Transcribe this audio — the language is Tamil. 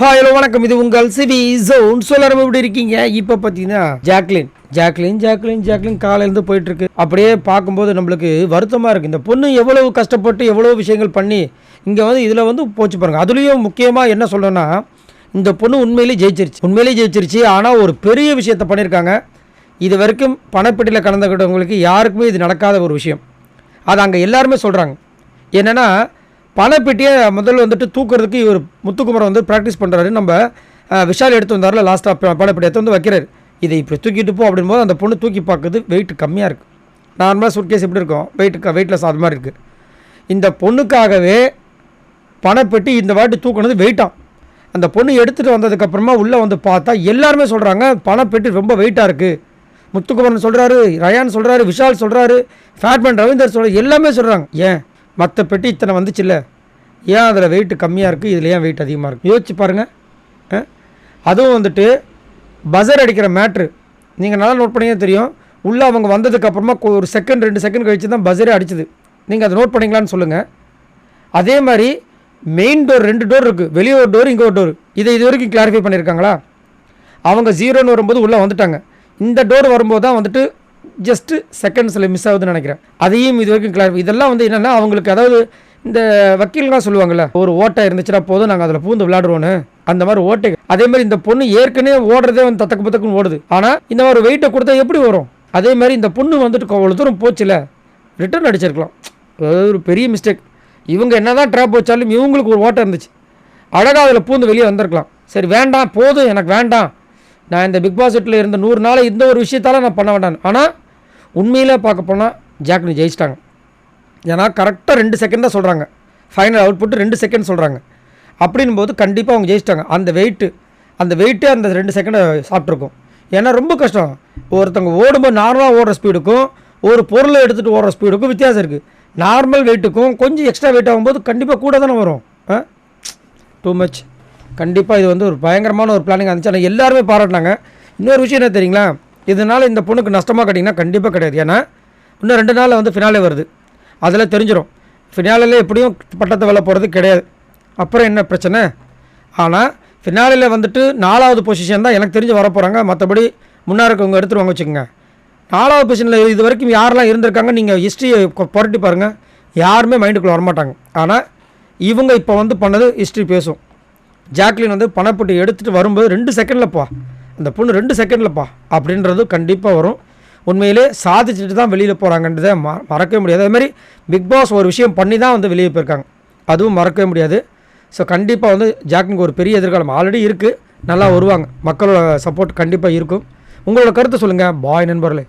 ஹாய் ஹலோ வணக்கம். இது உங்கள் சிவி ஜோன். எல்லாரும் எப்படி இருக்கீங்க? இப்போ பார்த்தீங்கன்னா ஜாக்லின் காலையிலேருந்து போயிட்டுருக்கு. அப்படியே பார்க்கும்போது நம்மளுக்கு வருத்தமாக இருக்குது. இந்த பொண்ணு எவ்வளவு கஷ்டப்பட்டு எவ்வளோ விஷயங்கள் பண்ணி இங்கே வந்து இதில் வந்து போச்சு பாருங்கள். அதுலேயும் முக்கியமாக என்ன சொல்கிறேன்னா, இந்த பொண்ணு உண்மையிலேயே ஜெயிச்சிருச்சு. ஆனால் ஒரு பெரிய விஷயத்தை பண்ணியிருக்காங்க. இது வரைக்கும் பணப்பெட்டியில் கலந்துக்கிட்டவங்களுக்கு யாருக்குமே இது நடக்காத ஒரு விஷயம். அது அங்கே எல்லாருமே சொல்கிறாங்க. என்னென்னா, பணப்பெட்டியை முதல்ல வந்துட்டு தூக்குறதுக்கு இவர் முத்துக்குமரன் வந்து ப்ராக்டிஸ் பண்ணுறாரு. நம்ம விஷால் எடுத்து வந்தார்ல லாஸ்ட்டாக பணப்பெட்டி எடுத்து வந்து வைக்கிறாரு. இதை இப்படி தூக்கிட்டு போ அப்படின்போது அந்த பொண்ணு தூக்கி பார்க்குது. வெயிட் கம்மியாக இருக்குது. நார்மலாக சூட்கேஸ் எப்படி இருக்கும், வெயிட்லெஸ் அது மாதிரி இருக்குது. இந்த பொண்ணுக்காகவே பணப்பெட்டி இந்த வாட்டி தூக்குனது வெயிட்டாக. அந்த பொண்ணு எடுத்துகிட்டு வந்ததுக்கப்புறமா உள்ளே வந்து பார்த்தா எல்லாருமே சொல்கிறாங்க பணப்பெட்டி ரொம்ப வெயிட்டாக இருக்குது. முத்துக்குமரன் சொல்கிறாரு, ரயான் சொல்கிறாரு, விஷால் சொல்கிறாரு, ஃபேட்மேன் ரவீந்தர் சொல்கிறார், எல்லாமே சொல்கிறாங்க. ஏன் மற்ற பெட்டி இத்தனை வந்துச்சுல்ல, ஏன் அதில் வெயிட் கம்மியாக இருக்குது, இதில் ஏன் வெயிட் அதிகமாக இருக்குது? யோசிச்சு பாருங்கள். அதுவும் வந்துட்டு பஸர் அடிக்கிற மேட்ரு நீங்கள் நல்லா நோட் பண்ணிங்கன்னா தெரியும். உள்ளே அவங்க வந்ததுக்கப்புறமா ஒரு செகண்ட் 2 செகண்ட் கழிச்சு தான் பஸரே அடிச்சுது. நீங்கள் அதை நோட் பண்ணிங்களான்னு சொல்லுங்கள். அதே மாதிரி மெயின் டோர் 2 டோர் இருக்குது, வெளியே ஒரு டோர், இங்கே ஒரு டோர். இதை இது வரைக்கும் கிளாரிஃபை பண்ணியிருக்காங்களா? அவங்க 0ன்னு வரும்போது உள்ளே வந்துட்டாங்க. இந்த டோர் வரும்போது தான் வந்துட்டு ஜஸ்ட்டு செகண்ட்ஸில் மிஸ் ஆகுதுன்னு நினைக்கிறேன். அதையும் இது வரைக்கும் கிளாரிஃபை. இதெல்லாம் வந்து என்னென்னா, அவங்களுக்கு அதாவது இந்த வக்கீல்லாம் சொல்லுவாங்கள்ல, ஒரு ஓட்டை இருந்துச்சுன்னா போதும் நாங்கள் அதில் பூந்து விளையாடுவோன்னு, அந்த மாதிரி ஓட்டை. அதே மாதிரி இந்த பொண்ணு ஏற்கனவே ஓடுறதே வந்து தத்தக்கு பத்தக்குன்னு ஓடுது. ஆனால் இந்த மாதிரி வெயிட்டை கொடுத்தா எப்படி வரும்? அதே மாதிரி இந்த பொண்ணு வந்துட்டு அவ்வளோ தூரம் போச்சுல, ரிட்டர்ன் அடிச்சிருக்கலாம். ஒரு பெரிய மிஸ்டேக். இவங்க என்ன தான் ட்ராப் வச்சாலும் இவங்களுக்கு ஒரு ஓட்டை இருந்துச்சு. அழகாக அதில் பூந்து வெளியே வந்திருக்கலாம். சரி வேண்டாம், போதும், எனக்கு வேண்டாம், நான் இந்த பிக் பாஸ் வீட்டில் இருந்த 100 நாள் இந்த ஒரு விஷயத்தால் நான் பண்ண வேண்டாம். ஆனால் உண்மையிலே பார்க்க போனால் ஜாக்லின் ஜெயிச்சிட்டாங்க. ஏன்னா கரெக்டாக 2 செகண்ட் தான் சொல்கிறாங்க. ஃபைனல் அவுட்புட்டு 2 செகண்ட் சொல்கிறாங்க. அப்படின் போது கண்டிப்பாக அவங்க ஜெயிச்சிட்டாங்க. அந்த வெயிட்டு அந்த 2 செகண்டை சாப்பிட்ருக்கும். ஏன்னா ரொம்ப கஷ்டம். ஒருத்தவங்க ஓடும்போது நார்மலாக ஓடுற ஸ்பீடுக்கும் ஒரு பொருளை எடுத்துகிட்டு ஓடுற ஸ்பீடுக்கும் வித்தியாசம் இருக்குது. நார்மல் வெயிட்டுக்கும் கொஞ்சம் எக்ஸ்ட்ரா வெயிட் ஆகும்போது கண்டிப்பாக கூட தானே வரும். Too much. கண்டிப்பாக இது வந்து ஒரு பயங்கரமான ஒரு பிளானிங் இருந்துச்சு. ஆனால் எல்லாருமே பாராட்டினாங்க. இன்னொரு விஷயம் என்ன தெரியுங்களா, இதனால் இந்த பொண்ணுக்கு நஷ்டமாக கேட்டிங்கன்னா கண்டிப்பாக கிடையாது. ஏன்னா இன்னும் 2 நாளில் வந்து ஃபினாலே வருது. அதில் தெரிஞ்சிடும். ஃபினாலில் எப்படியும் பட்டத்தை வெல்ல போகிறது கிடையாது. அப்புறம் என்ன பிரச்சனை? ஆனால் ஃபினாலில் வந்துட்டு 4வது பொசிஷன் தான் எனக்கு தெரிஞ்சு வரப்போகிறாங்க. மற்றபடி முன்னாடி இருக்கவங்க எடுத்துருவாங்க வச்சுக்கோங்க. 4வது பொசிஷனில் இது வரைக்கும் யாரெல்லாம் இருந்திருக்காங்க நீங்கள் ஹிஸ்ட்ரியை புரட்டி பாருங்கள், யாருமே மைண்டுக்குள்ளே வரமாட்டாங்க. ஆனால் இவங்க இப்போ வந்து பண்ணது ஹிஸ்ட்ரி பேசும். ஜாக்லின் வந்து பணப்பட்டி எடுத்துகிட்டு வரும்போது 2 செகண்ட்லப்பா, அந்த பொண்ணு 2 செகண்ட்லப்பா அப்படின்றது கண்டிப்பாக வரும். உண்மையிலே சாதிச்சுட்டு தான் வெளியில் போகிறாங்கன்றதை மறக்கவே முடியாது. அதேமாதிரி பிக் பாஸ் ஒரு விஷயம் பண்ணி தான் வந்து வெளியே போயிருக்காங்க, அதுவும் மறக்கவே முடியாது. ஸோ கண்டிப்பாக வந்து ஜாக்லினுக்கு ஒரு பெரிய எதிர்காலம் ஆல்ரெடி இருக்குது. நல்லா வருவாங்க. மக்களோட சப்போர்ட் கண்டிப்பாக இருக்கும். உங்களோட கருத்தை சொல்லுங்கள். பாய் நண்பர்களே.